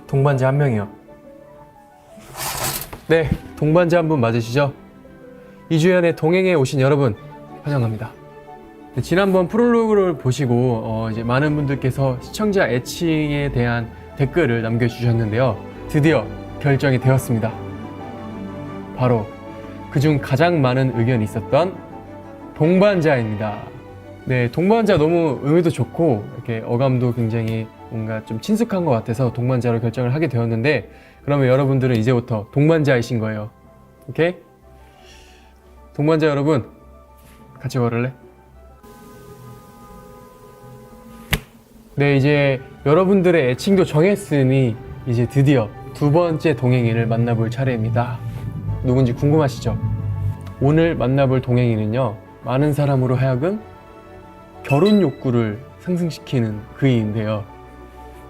동반자 한 명이요. 네, 동반자 한 분 맞으시죠? 2주연의 동행에 오신 여러분 환영합니다. 네, 지난번 프롤로그를 보시고 이제 많은 분들께서 시청자 애칭에 대한 댓글을 남겨주셨는데요. 드디어 결정이 되었습니다. 바로 그중 가장 많은 의견이 있었던 동반자입니다. 네, 동반자 너무 의미도 좋고 이렇게 어감도 굉장히 뭔가 좀 친숙한 것 같아서 동반자로 결정을 하게 되었는데, 그러면 여러분들은 이제부터 동반자이신 거예요. 오케이? 동반자 여러분 같이 걸을래? 네, 이제 여러분들의 애칭도 정했으니 이제 드디어 두 번째 동행인을 만나볼 차례입니다. 누군지 궁금하시죠? 오늘 만나볼 동행인은요, 많은 사람으로 하여금 결혼 욕구를 상승시키는 그이인데요.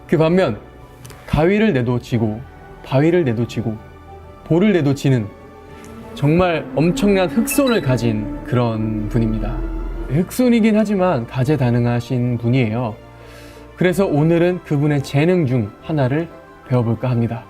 그 반면 가위를 내도 지고 바위를 내도 지고 돌을 내도 지는 정말 엄청난 흑손을 가진 그런 분입니다. 흑손이긴 하지만 다재다능하신 분이에요. 그래서 오늘은 그분의 재능 중 하나를 배워볼까 합니다.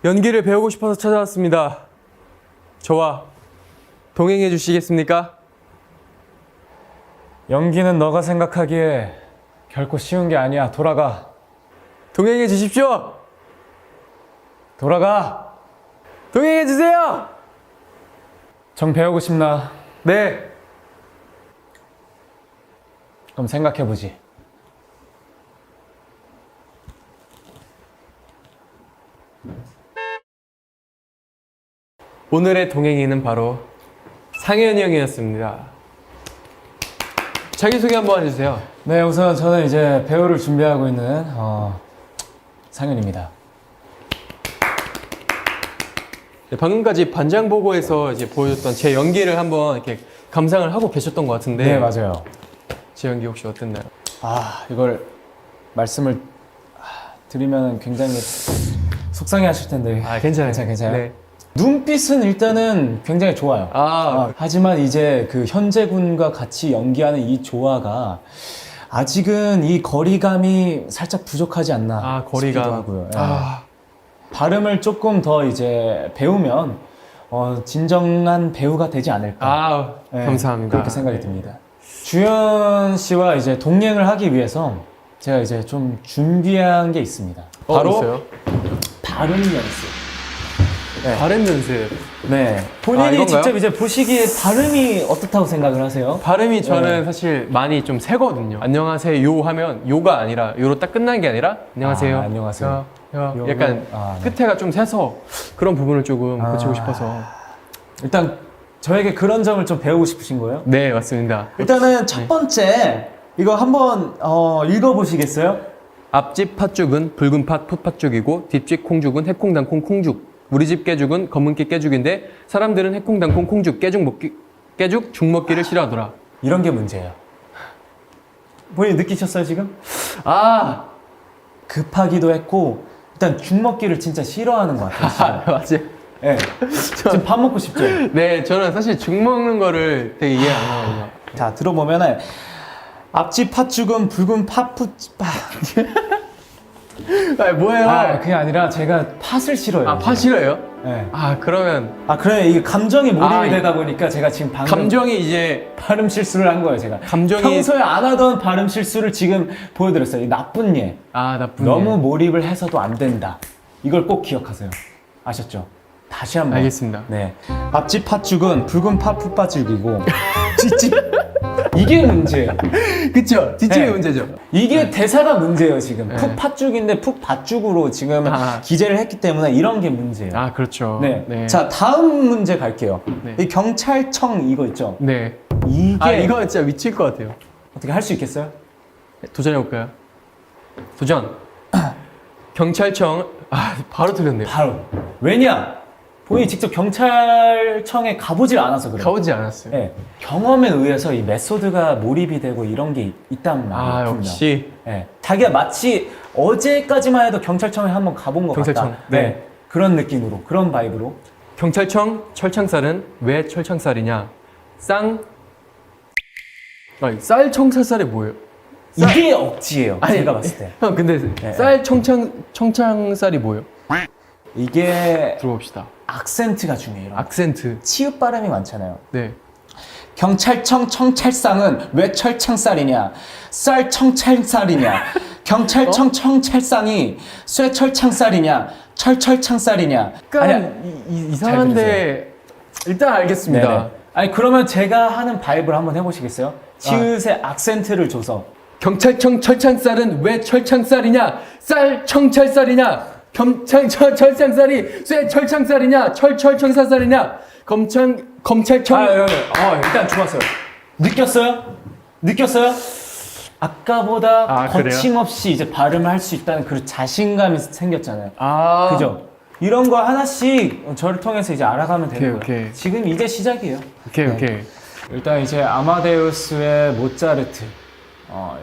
연기를 배우고 싶어서 찾아왔습니다. 저와 동행해 주시겠습니까? 연기는 너가 생각하기에 결코 쉬운 게 아니야. 돌아가. 동행해 주십시오. 돌아가. 동행해 주세요. 정 배우고 싶나? 네. 그럼 생각해보지. 오늘의 동행인은 바로 상현이 형이었습니다. 자기소개 한번 해주세요. 네, 우선 저는 이제 배우를 준비하고 있는 상현입니다. 네, 방금까지 반장 보고에서 이제 보여줬던 제 연기를 한번 이렇게 감상을 하고 계셨던 것 같은데. 네, 맞아요. 제 연기 혹시 어땠나요? 이걸 말씀을 드리면 굉장히 속상해 하실 텐데. 괜찮아요. 괜찮아요. 네. 눈빛은 일단은 굉장히 좋아요. 하지만 이제 그 현재군과 같이 연기하는 이 조화가 아직은 이 거리감이 살짝 부족하지 않나 거리감. 싶기도 하고요. 발음을 조금 더 이제 배우면 진정한 배우가 되지 않을까. 감사합니다. 그렇게 생각이 듭니다. 주연 씨와 이제 동행을 하기 위해서 제가 이제 좀 준비한 게 있습니다. 바로 있어요? 발음 연습. 네. 발음 연습. 네. 본인이 이건가요? 직접 이제 보시기에 발음이 어떻다고 생각을 하세요? 발음이 저는 사실 많이 좀 세거든요. 안녕하세요 요 하면 요가 아니라 요로 딱 끝난 게 아니라 안녕하세요. 안녕하세요. 약간 끝에가 좀 세서 그런 부분을 조금 고치고 싶어서. 일단 저에게 그런 점을 좀 배우고 싶으신 거예요? 네, 맞습니다. 일단은 첫 번째 이거 한번 읽어보시겠어요? 앞집 팥죽은 붉은 팥 풋팥죽이고 뒷집 콩죽은 해콩당콩 콩죽. 우리 집 깨죽은 검은깨 깨죽인데 사람들은 해콩당콩 콩죽 깨죽 죽 먹기를 싫어하더라. 이런 게 문제예요. 본인 느끼셨어요 지금? 급하기도 했고 일단 죽 먹기를 진짜 싫어하는 것 같아요. 맞아요. 네. 지금 밥 먹고 싶죠? 네, 저는 사실 죽 먹는 거를 되게 이해 안 하거든요. 자, 들어보면은 앞집 팥죽은 붉은 뭐예요? 그게 아니라 제가 팥을 싫어요. 팥 싫어요? 네. 그러면 그래 이게 감정이 몰입이 되다 보니까 제가 지금 방금 감정이 이제 발음 실수를 한 거예요, 제가. 감정이 평소에 안 하던 발음 실수를 지금 보여드렸어요. 이 나쁜 예. 나쁜 너무 예. 몰입을 해서도 안 된다. 이걸 꼭 기억하세요. 아셨죠? 다시 한번. 알겠습니다. 네. 앞집 팥죽은 붉은 팥죽이고 뒷집 이게 문제예요. 그쵸? 뒷집이 네. 문제죠. 이게 대사가 문제예요 지금. 푹 팥죽인데 푹 팥죽으로 지금 기재를 했기 때문에 이런 게 문제예요. 그렇죠. 네. 자, 다음 문제 갈게요. 네. 이 경찰청 이거 있죠? 네. 이게 이거 진짜 미칠 것 같아요. 어떻게 할 수 있겠어요? 도전해볼까요? 도전! 경찰청, 바로 틀렸네요. 바로. 왜냐? 본인이 직접 경찰청에 가보질 않아서 그래요. 가보지 않았어요. 네. 경험에 의해서 이 메소드가 몰입이 되고 이런 게 있단 말이에요. 역시. 네. 자기가 마치 어제까지만 해도 경찰청에 한번 가본 것 경찰청, 같다. 네. 그런 느낌으로, 그런 바이브로. 경찰청 철창살은 왜 철창살이냐? 쌀 청찰살이 뭐예요? 이게 억지예요. 제가 봤을 때. 형, 근데 쌀 청창살이 뭐예요? 이게 들어봅시다. 악센트가 중요해요. 악센트. 치읓 발음이 많잖아요. 네. 경찰청 청찰상은 왜 철창살이냐? 쌀 청찰살이냐? 경찰청 청찰상이 쇠 철창살이냐? 철철창살이냐? 약간 이상한데 일단 알겠습니다. 네네. 아니 그러면 제가 하는 바이브를 한번 해보시겠어요? 치읓의 악센트를 줘서 경찰청 철창살은 왜 철창살이냐? 쌀 청찰살이냐? 철창살이 쇠 철창살이냐? 철철청살살이냐? 검찰청 일단 좋았어요. 느꼈어요? 아까보다 거침없이 이제 발음을 할 수 있다는 그 자신감이 생겼잖아요. 그죠? 이런 거 하나씩 저를 통해서 이제 알아가면 되는 거예요. 지금 이제 시작이에요. 오케이. 일단 이제 아마데우스의 모차르트,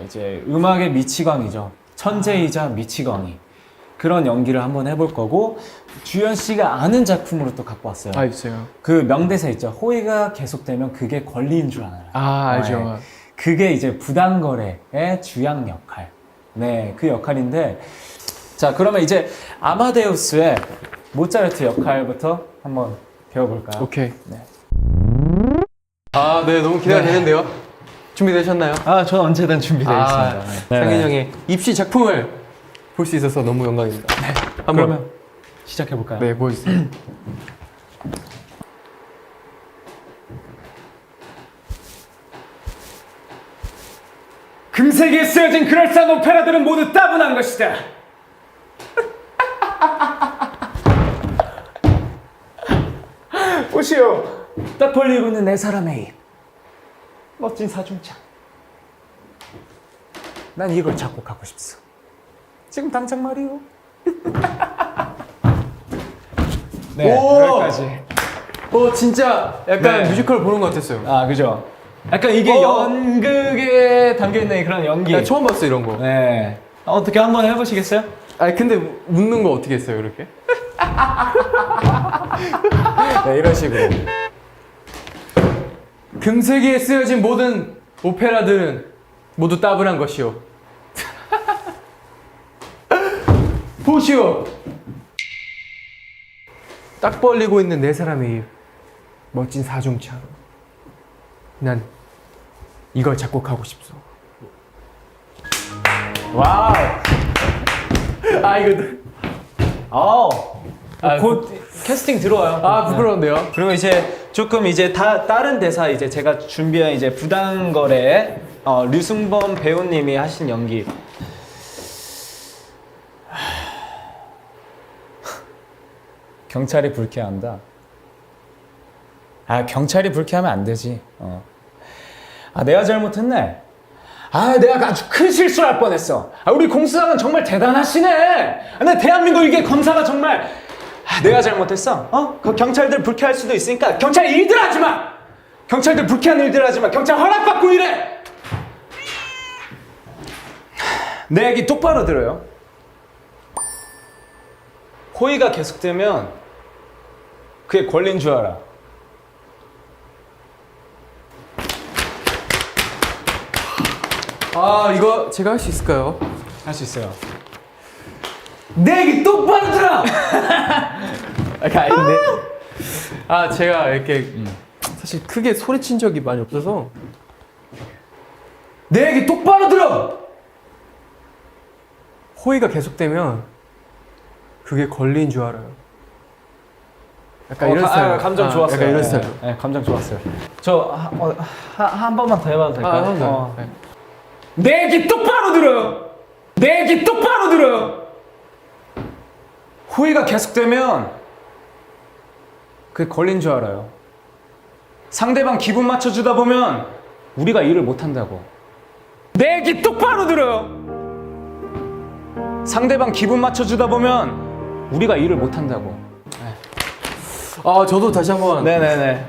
이제 음악의 미치광이죠. 천재이자 미치광이. 그런 연기를 한번 해볼 거고, 주연 씨가 아는 작품으로 또 갖고 왔어요. 있어요. 그 명대사 있죠. 호의가 계속되면 그게 권리인 줄 알아요. 알죠. 그게 이제 부당거래의 주양 역할. 네, 그 역할인데, 자, 그러면 이제 아마데우스의 모차르트 역할부터 한번 배워볼까요? 오케이. 네. 네, 너무 기대가 되는데요. 준비되셨나요? 저는 언제든 준비되어 있습니다. 상인 형의 입시 작품을 볼 수 있어서 너무 영광입니다. 네, 그러면 시작해볼까요? 네, 보여주세요. 금세기에 쓰여진 그럴싸한 오페라들은 모두 따분한 것이다. 보시오. 딱 벌리고 있는 네 사람의 입. 멋진 사중창. 난 이걸 작곡하고 싶소. 지금 당장 말이오. 네, 여기까지. 진짜 약간 뮤지컬 보는 것 같았어요. 그죠. 약간 이게 연극에 담겨있는 그런 연기. 나 처음 봤어, 이런 거. 네. 어떻게 한번 해보시겠어요? 근데 웃는 거 어떻게 했어요, 이렇게? 네, 이런 식으로. 금세기에 쓰여진 모든 오페라들은 모두 따분한 것이오. 보시오. 딱 벌리고 있는 네 사람의 입. 멋진 사중창. 난 이걸 작곡하고 싶소. 와우. 이거 곧 캐스팅 들어와요. 부끄러운데요. 그리고 이제 조금 이제 다른 대사 이제 제가 준비한 이제 부당거래 류승범 배우님이 하신 연기. 경찰이 불쾌한다. 경찰이 불쾌하면 안 되지. 내가 잘못했네. 내가 아주 큰 실수를 할 뻔했어. 우리 공수장은 정말 대단하시네. 근데 대한민국 이게 검사가 정말 내가 잘못했어. 그 경찰들 불쾌할 수도 있으니까 경찰 일들 하지 마. 경찰들 불쾌한 일들 하지 마. 경찰 허락받고 일해. 내 얘기 똑바로 들어요. 호의가 계속되면 그게 권리인 줄 알아. 이거 제가 할 수 있을까요? 할 수 있어요. 내 얘기 똑바로 들어! 아닌데. 제가 이렇게 사실 크게 소리친 적이 많이 없어서. 내 얘기 똑바로 들어! 호의가 계속되면 그게 권리인 줄 알아요. 약간 이런 스타일. 감정 좋았어요. 약간 이런 스타일. 네, 감정 좋았어요. 한 번만 더 해봐도 될까요? 내 얘기 똑바로 들어요! 내 얘기 똑바로 들어요! 호의가 계속되면 그게 걸린 줄 알아요. 상대방 기분 맞춰주다 보면 우리가 일을 못한다고. 내 얘기 똑바로 들어요. 상대방 기분 맞춰주다 보면 우리가 일을 못한다고. 저도 다시 한번 네네네.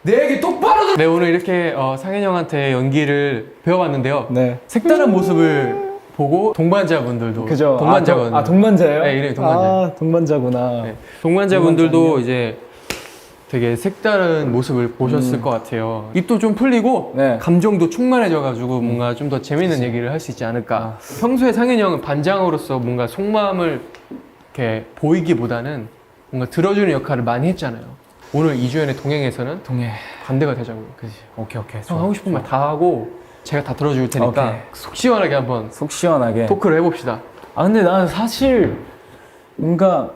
내 얘기 똑바로 들. 네, 오늘 이렇게 상현이 형한테 연기를 배워봤는데요. 네. 색다른 모습을 보고 동반자분들도 그죠. 동반자거든요. 동반자예요? 네, 이름이 동반자. 동반자구나. 네, 동반자분들도 이제 되게 색다른 모습을 보셨을 것 같아요. 입도 좀 풀리고 네. 감정도 충만해져가지고 뭔가 좀 더 재밌는 얘기를 할 수 있지 않을까. 평소에 상현이 형은 반장으로서 뭔가 속마음을 이렇게 보이기보다는 뭔가 들어주는 역할을 많이 했잖아요. 오늘 이주연의 동행에서는 동해. 반대가 되자고요. 그지. 오케이. 형 하고 싶은 말 다 하고 제가 다 들어줄 테니까 오케이. 속 시원하게 한번 속 시원하게. 토크를 해봅시다. 근데 나는 사실 뭔가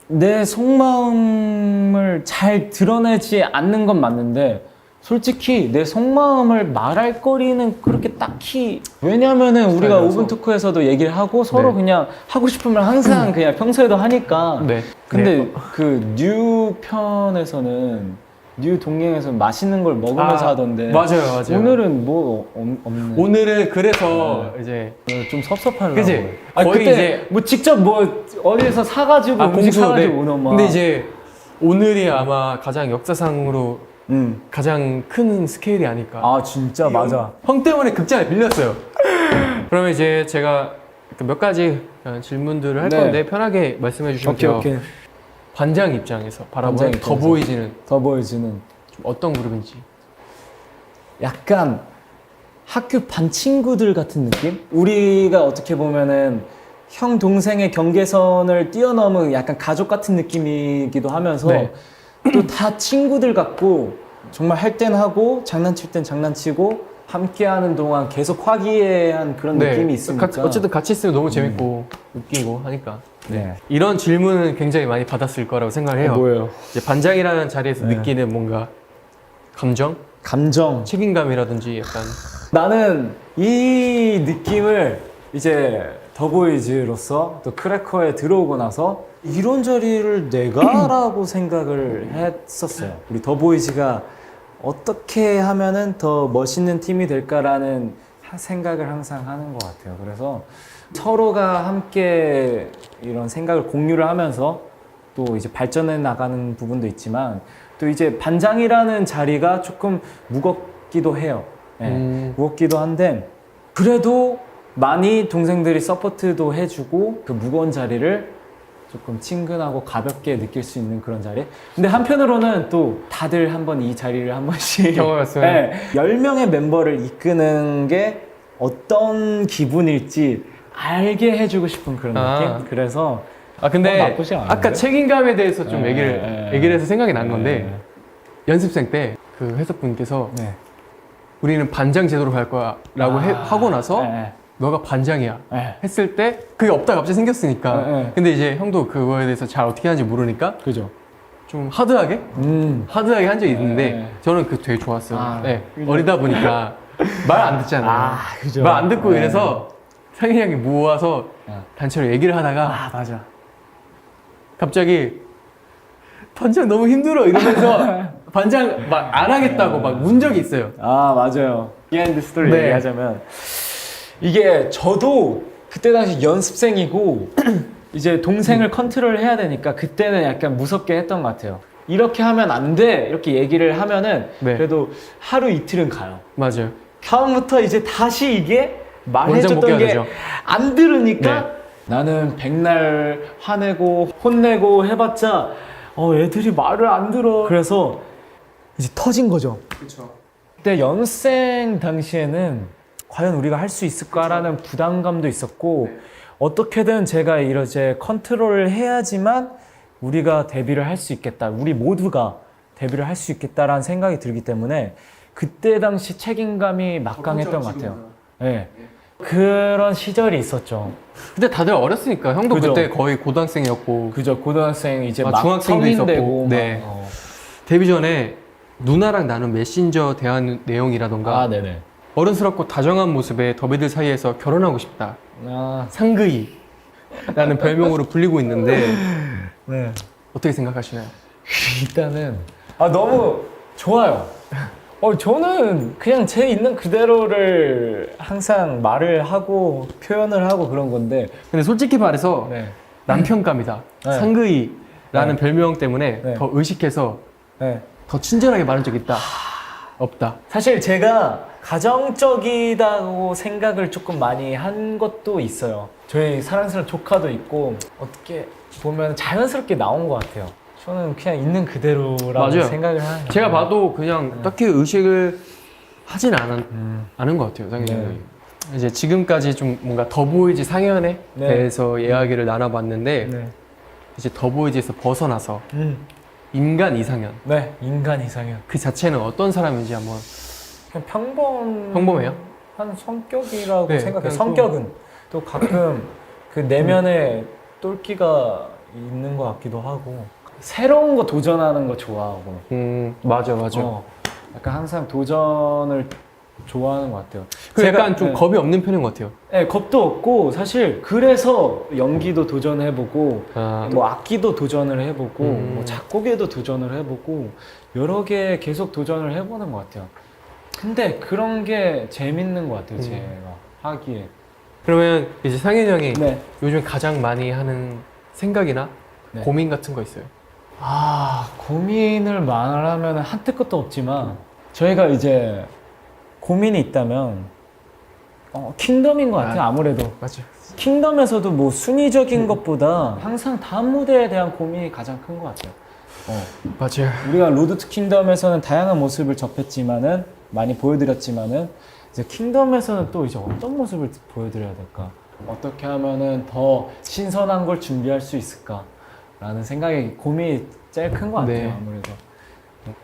내 속마음을 잘 드러내지 않는 건 맞는데 솔직히 내 속마음을 말할 거리는 그렇게 딱히 왜냐면은 우리가 알아서. 오픈 토크에서도 얘기를 하고 서로 네. 그냥 하고 싶은 말 항상 그냥 평소에도 하니까 네. 근데 네. 그 뉴 편에서는 뉴 동행에서는 맛있는 걸 먹으면서 하던데 맞아요. 오늘은 뭐 없는 오늘은 그래서 이제 좀 섭섭하려고. 그치? 아니, 거의 그때 이제 뭐 직접 뭐 어디서 사가지고 음식 공수. 사가지고 네. 오는 막. 근데 이제 오늘이 아마 가장 역사상으로 가장 큰 스케일이 아닐까. 진짜 맞아. 형 때문에 극장에 빌렸어요. 그러면 이제 제가 몇 가지 질문들을 할 네. 건데 편하게 말씀해 주시면 돼요. 오케이. 반장 입장에서 바라보는 반장 입장에서. 더보이즈는 더보이즈는 좀 어떤 그룹인지. 약간 학교 반 친구들 같은 느낌? 우리가 어떻게 보면은 형 동생의 경계선을 뛰어넘은 약간 가족 같은 느낌이기도 하면서 네. 또 다 친구들 같고 정말 할 땐 하고 장난칠 땐 장난치고 함께하는 동안 계속 화기애애한 그런 느낌이 있으니까 어쨌든 같이 있으면 너무 재밌고 웃기고 하니까. 네. 이런 질문은 굉장히 많이 받았을 거라고 생각을 해요. 뭐예요? 이제 반장이라는 자리에서 네. 느끼는 뭔가 감정, 감정. 책임감이라든지 약간 나는 이 느낌을 이제 더보이즈로서 또 크래커에 들어오고 나서 이런 자리를 내가라고 생각을 했었어요. 우리 더보이즈가 어떻게 하면은 더 멋있는 팀이 될까라는 생각을 항상 하는 것 같아요. 그래서 서로가 함께 이런 생각을 공유를 하면서 또 이제 발전해 나가는 부분도 있지만 또 이제 반장이라는 자리가 조금 무겁기도 해요. 네, 무겁기도 한데 그래도 많이 동생들이 서포트도 해주고 그 무거운 자리를 조금 친근하고 가볍게 느낄 수 있는 그런 자리. 근데 한편으로는 또 다들 한번 이 자리를 한 번씩 경험했어요. 네, 10명의 멤버를 이끄는 게 어떤 기분일지 알게 해주고 싶은 그런 느낌. 그래서 근데 나쁘지 않은데? 아까 책임감에 대해서 좀 네, 얘기를 해서 생각이 난 건데 네. 연습생 때 그 회사분께서 네. 우리는 반장 제도로 갈 거야 라고 하고 나서 네. 너가 반장이야 네. 했을 때 그게 없다가 갑자기 생겼으니까 네. 근데 이제 형도 그거에 대해서 잘 어떻게 하는지 모르니까 그죠. 좀 하드하게 한 적이 있는데 네. 저는 그게 되게 좋았어요. 네. 그죠. 어리다 보니까 말 안 듣잖아요. 그죠. 말 안 듣고 네. 이래서 상현이 형이 모아서 단체로 얘기를 하다가 맞아. 갑자기 반장 너무 힘들어 이러면서 반장 막 안 하겠다고 막 운 적이 있어요. 맞아요. 비하인드 스토리 네. 얘기하자면 이게 저도 그때 당시 연습생이고 이제 동생을 컨트롤 해야 되니까 그때는 약간 무섭게 했던 것 같아요. 이렇게 하면 안 돼 이렇게 얘기를 하면은 네. 그래도 하루 이틀은 가요. 맞아요. 다음부터 이제 다시 이게 원장 말해줬던 복귀가 게 되죠. 안 들으니까 네. 나는 백날 화내고 혼내고 해봤자 애들이 말을 안 들어. 그래서 이제 터진 거죠. 그렇죠. 그때 연생 당시에는 과연 우리가 할 수 있을까라는 부담감도 있었고 어떻게든 제가 이제 컨트롤을 해야지만 우리가 데뷔를 할 수 있겠다. 우리 모두가 데뷔를 할 수 있겠다라는 생각이 들기 때문에 그때 당시 책임감이 막강했던 것 같아요. 네. 그런 시절이 있었죠. 근데 다들 어렸으니까 형도 그죠. 그때 거의 고등학생이었고 그죠. 고등학생 이제 막 중학생도 성인 있었고 되고 네. 막, 데뷔 전에 누나랑 나눈 메신저 대화 내용이라던가 네네. 어른스럽고 다정한 모습에 더비들 사이에서 결혼하고 싶다. 상그이 라는 별명으로 불리고 있는데 네. 어떻게 생각하시나요? 일단은 너무 좋아요. 저는 그냥 제 있는 그대로를 항상 말을 하고 표현을 하고 그런 건데. 근데 솔직히 말해서 네. 남편감이다. 네. 상의라는 네. 별명 때문에 네. 더 의식해서 네. 더 친절하게 말한 적 있다. 없다. 사실 제가 가정적이다고 생각을 조금 많이 한 것도 있어요. 저희 사랑스러운 조카도 있고 어떻게 보면 자연스럽게 나온 것 같아요. 저는 그냥 있는 그대로라고 맞아요. 생각을 하는. 제가 봐도 그냥 딱히 의식을 하진 않은 것 같아요. 상현이 형이. 이제 지금까지 좀 뭔가 더보이즈 상현에 네. 대해서 이야기를 나눠봤는데 네. 이제 더보이즈에서 벗어나서 인간 이상현 네, 인간 이상형. 그 자체는 어떤 사람인지 한번. 그냥 평범해요? 한 성격이라고 네, 생각해요. 그냥 성격은 또 가끔 그 내면에 똘끼가 있는 것 같기도 하고 새로운 거 도전하는 거 좋아하고. 맞아. 약간 항상 도전을 좋아하는 것 같아요. 그 약간 좀 네. 겁이 없는 편인 것 같아요. 네, 겁도 없고 사실 그래서 연기도 도전해보고 뭐 악기도 도전을 해보고 뭐 작곡에도 도전을 해보고 여러 개 계속 도전을 해보는 것 같아요. 근데 그런 게 재밌는 것 같아요. 제가 하기에. 그러면 이제 상현이 형이 네. 요즘 가장 많이 하는 생각이나 네. 고민 같은 거 있어요? 고민을 말하면 한뜻 끝도 없지만 저희가 이제 고민이 있다면 킹덤인 것 같아요. 아무래도. 맞아요. 킹덤에서도 뭐 순위적인 것보다 항상 다음 무대에 대한 고민이 가장 큰 것 같아요. 맞아요. 우리가 로드 투 킹덤에서는 다양한 모습을 접했지만은 많이 보여드렸지만은 이제 킹덤에서는 또 이제 어떤 모습을 보여드려야 될까? 어떻게 하면은 더 신선한 걸 준비할 수 있을까라는 생각에 고민이 제일 큰 것 같아요. 네. 아무래도.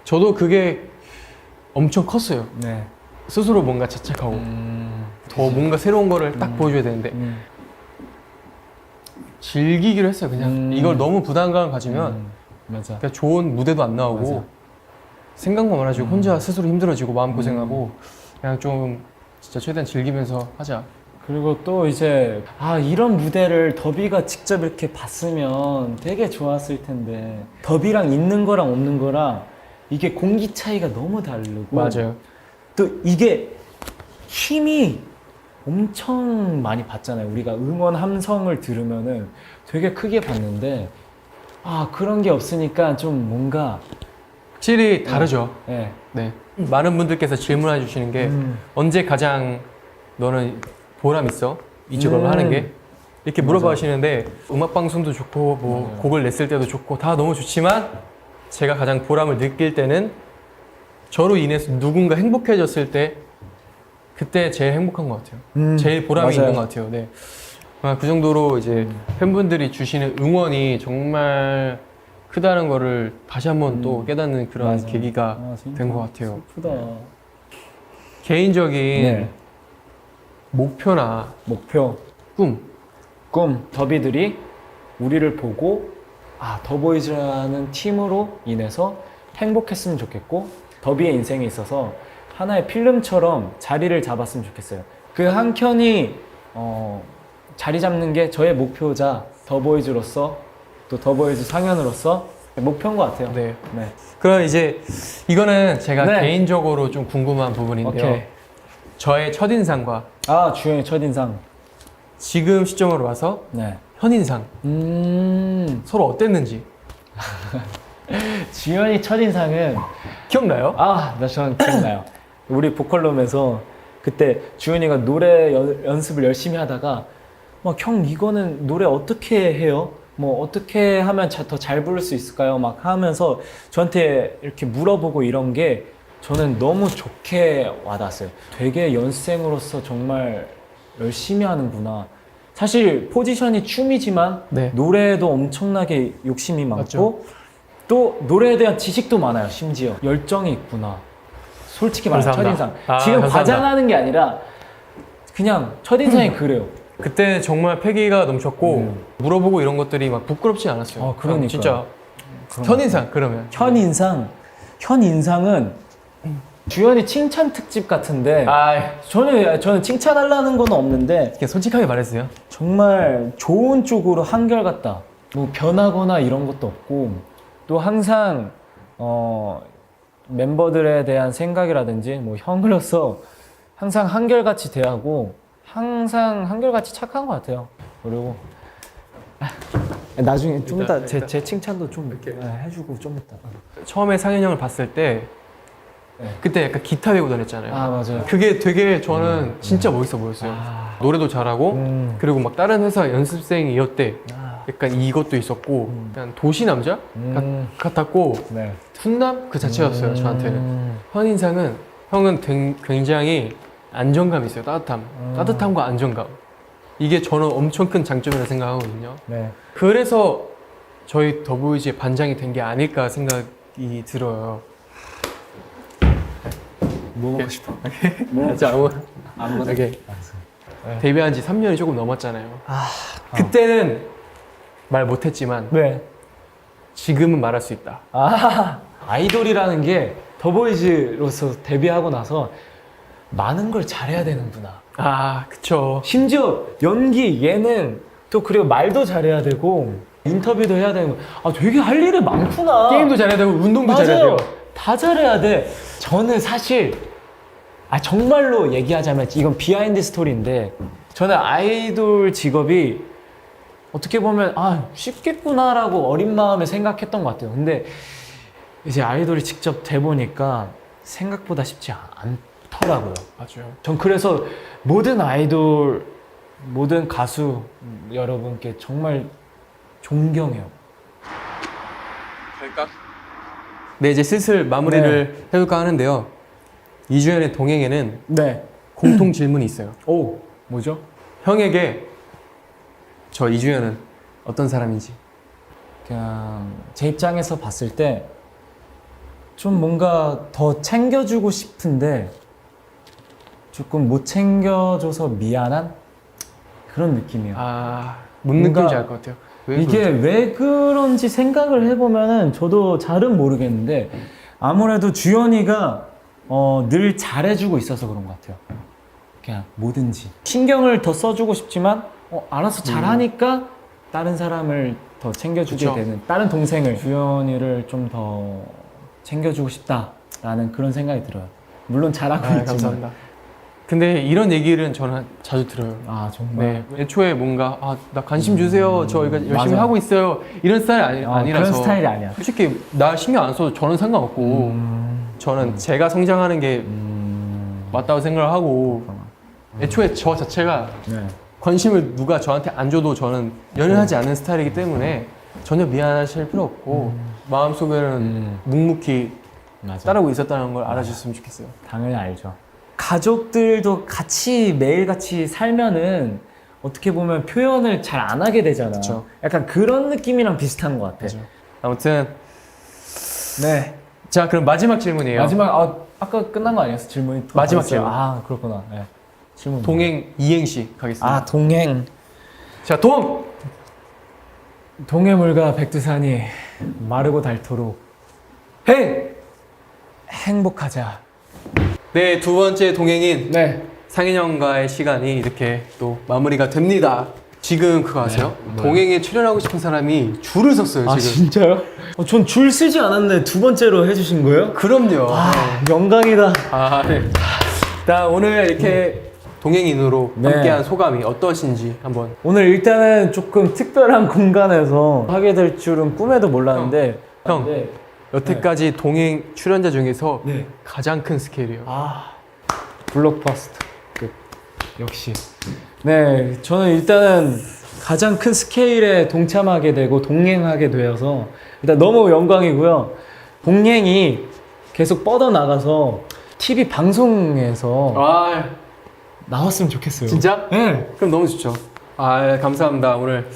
저도 그게 엄청 컸어요. 네. 스스로 뭔가 자책하고 더 뭔가 새로운 거를 딱 보여줘야 되는데 즐기기로 했어요. 그냥 이걸 너무 부담감을 가지면 맞아. 그냥 좋은 무대도 안 나오고 맞아. 생각만 많아지고 혼자 스스로 힘들어지고 마음고생하고 그냥 좀 진짜 최대한 즐기면서 하자. 그리고 또 이제 이런 무대를 더비가 직접 이렇게 봤으면 되게 좋았을 텐데 더비랑 있는 거랑 없는 거랑 이게 공기 차이가 너무 다르고 맞아요. 또 이게 힘이 엄청 많이 받잖아요. 우리가 응원 함성을 들으면은 되게 크게 받는데 그런 게 없으니까 좀 뭔가 확실히 다르죠. 네. 네. 많은 분들께서 질문해 주시는 게 언제 가장 너는 보람 있어? 이 직업을 하는 게? 이렇게 물어봐 주시는데 음악 방송도 좋고 뭐 곡을 냈을 때도 좋고 다 너무 좋지만 제가 가장 보람을 느낄 때는 저로 인해서 누군가 행복해졌을 때 그때 제일 행복한 것 같아요. 제일 보람이 맞아요. 있는 것 같아요. 네. 그 정도로 이제 팬분들이 주시는 응원이 정말 크다는 거를 다시 한번 또 깨닫는 그런 맞아. 계기가 된 것 같아요. 슬프다. 개인적인 네. 목표나 목표, 꿈. 더비들이 우리를 보고 더보이즈라는 팀으로 인해서 행복했으면 좋겠고 더비의 인생에 있어서 하나의 필름처럼 자리를 잡았으면 좋겠어요. 그 한 켠이 자리 잡는 게 저의 목표자 더보이즈로서 또 더보이즈 상현으로서 목표인 것 같아요. 네. 네. 그럼 이제 이거는 제가 네. 개인적으로 좀 궁금한 부분인데요. 오케이. 저의 첫인상과 주영의 첫인상. 지금 시점으로 와서 네. 현인상 서로 어땠는지 주현이 첫인상은 기억나요? 저는 기억나요. 우리 보컬룸에서 그때 주현이가 노래 연습을 열심히 하다가 막 형 이거는 노래 어떻게 해요? 뭐 어떻게 하면 더 잘 부를 수 있을까요? 막 하면서 저한테 이렇게 물어보고 이런 게 저는 너무 좋게 와닿았어요. 되게 연습생으로서 정말 열심히 하는구나. 사실 포지션이 춤이지만 네. 노래에도 엄청나게 욕심이 많고 맞죠. 또 노래에 대한 지식도 많아요. 심지어 열정이 있구나. 솔직히 말해서 감사합니다. 첫인상. 지금 감사합니다. 과장하는 게 아니라 그냥 첫인상이 그래요. 그때 정말 패기가 넘쳤고 물어보고 이런 것들이 막 부끄럽지 않았어요. 그러니까요. 진짜 현인상 그러면 현인상은 주현이 칭찬 특집 같은데 저는 칭찬하려는 건 없는데 그냥 솔직하게 말해주세요. 정말 좋은 쪽으로 한결같다. 뭐 변하거나 이런 것도 없고 또 항상 멤버들에 대한 생각이라든지 뭐 형으로서 항상 한결같이 대하고 항상 한결같이 착한 것 같아요. 그리고 나중에 좀 이따 제 칭찬도 좀 해주고 좀 이따. 처음에 상현 형을 봤을 때 네. 그때 약간 기타 배고 다녔잖아요. 아 맞아요. 그게 되게 저는 진짜 멋있어 보였어요. 노래도 잘하고 그리고 막 다른 회사 연습생이었대. 약간 이것도 있었고 약간 도시 남자 같았고 네. 훈남 그 자체였어요. 저한테는 첫인상은 형은 굉장히 안정감이 있어요. 따뜻함과 안정감. 이게 저는 엄청 큰 장점이라고 생각하거든요. 네. 그래서 저희 더보이즈의 반장이 된 게 아닐까 생각이 들어요. 뭐 먹고 싶어? 자, 아무거나. 오케이. 데뷔한 지 3년이 조금 넘었잖아요. 그때는 말 못했지만 네. 지금은 말할 수 있다. 아이돌이라는 게 더보이즈로서 데뷔하고 나서 많은 걸 잘해야 되는구나. 그쵸. 심지어 연기, 예능, 또 그리고 말도 잘해야 되고 인터뷰도 해야 되고 되게 할 일이 많구나. 게임도 잘해야 되고 운동도 맞아요. 잘해야 돼요. 다 잘해야 돼. 저는 사실 정말로 얘기하자면 이건 비하인드 스토리인데 저는 아이돌 직업이 어떻게 보면 쉽겠구나라고 어린 마음에 생각했던 것 같아요. 근데 이제 아이돌이 직접 돼보니까 생각보다 쉽지 않더라고요. 맞아요. 전 그래서 모든 아이돌, 모든 가수 여러분께 정말 존경해요. 갈까? 네, 이제 슬슬 마무리를 해볼까 하는데요. 이주연의 동행에는 네. 공통 질문이 있어요. 오, 뭐죠? 형에게 저 이주연은 어떤 사람인지. 그냥 제 입장에서 봤을 때 좀 뭔가 더 챙겨주고 싶은데 조금 못 챙겨줘서 미안한 그런 느낌이에요. 뭔 뭔가 느낌인지 알 것 같아요. 이게 왜 그런지 생각을 해보면은 저도 잘은 모르겠는데 아무래도 주연이가 늘 잘해주고 있어서 그런 것 같아요. 그냥 뭐든지 신경을 더 써주고 싶지만 알아서 잘하니까 다른 사람을 더 챙겨주게 그쵸. 되는 다른 동생을 주연이를 좀 더 챙겨주고 싶다라는 그런 생각이 들어요. 물론 잘하고 있지만. 감사합니다. 근데 이런 얘기를 저는 자주 들어요. 정말. 네, 애초에 뭔가 나 관심 주세요. 저 이거 열심히 맞아요. 하고 있어요. 이런 스타일이 아니라서. 그런 스타일이 아니야. 솔직히 나 신경 안 써도 저는 상관없고 저는 제가 성장하는 게 맞다고 생각을 하고 애초에 저 자체가 네. 관심을 누가 저한테 안 줘도 저는 연연하지 않는 스타일이기 때문에 전혀 미안하실 필요 없고 마음속에는 묵묵히 맞아. 따르고 있었다는 걸 알아주셨으면 좋겠어요. 당연히 알죠. 가족들도 같이 매일같이 살면은 어떻게 보면 표현을 잘 안 하게 되잖아. 그쵸. 약간 그런 느낌이랑 비슷한 것 같아. 맞아. 아무튼 네. 자, 그럼 마지막 질문이에요. 마지막 아까 끝난 거 아니었어? 질문이 또 마지막 있어요? 질문. 그렇구나. 네. 질문. 동행 이행시 가겠습니다. 동행. 자, 동해물과 백두산이 마르고 닳도록 행복하자. 네, 두 번째 동행인 네. 상인 형과의 시간이 이렇게 또 마무리가 됩니다. 지금 그거 아세요? 동행에 출연하고 싶은 사람이 줄을 섰어요, 지금. 진짜요? 전 줄 쓰지 않았는데 두 번째로 해주신 거예요? 그럼요. 영광이다. 네. 자, 오늘 이렇게 동행인으로 네. 함께한 소감이 어떠신지 한번. 오늘 일단은 조금 특별한 공간에서 하게 될 줄은 꿈에도 몰랐는데 형, 네. 여태까지 동행 출연자 중에서 네. 가장 큰 스케일이에요. 블록버스터 역시. 네, 저는 일단은 가장 큰 스케일에 동참하게 되고 동행하게 되어서 일단 너무 영광이고요. 동행이 계속 뻗어나가서 TV 방송에서 나왔으면 좋겠어요. 진짜? 네. 그럼 너무 좋죠. 감사합니다. 오늘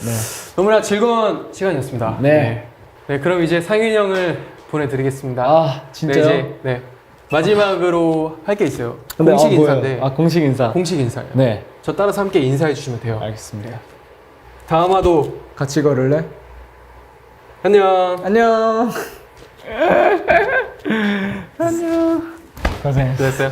너무나 즐거운 시간이었습니다. 네. 네, 그럼 이제 상윤 형을 보내드리겠습니다. 진짜요? 네, 이제, 마지막으로 할 게 있어요. 근데, 공식 뭐예요? 인사인데. 공식 인사. 공식 인사예요. 네. 저 따라서 함께 인사해 주시면 돼요. 알겠습니다. 다음화도 같이 걸을래? 안녕. 안녕. 안녕. 고생. 됐어요.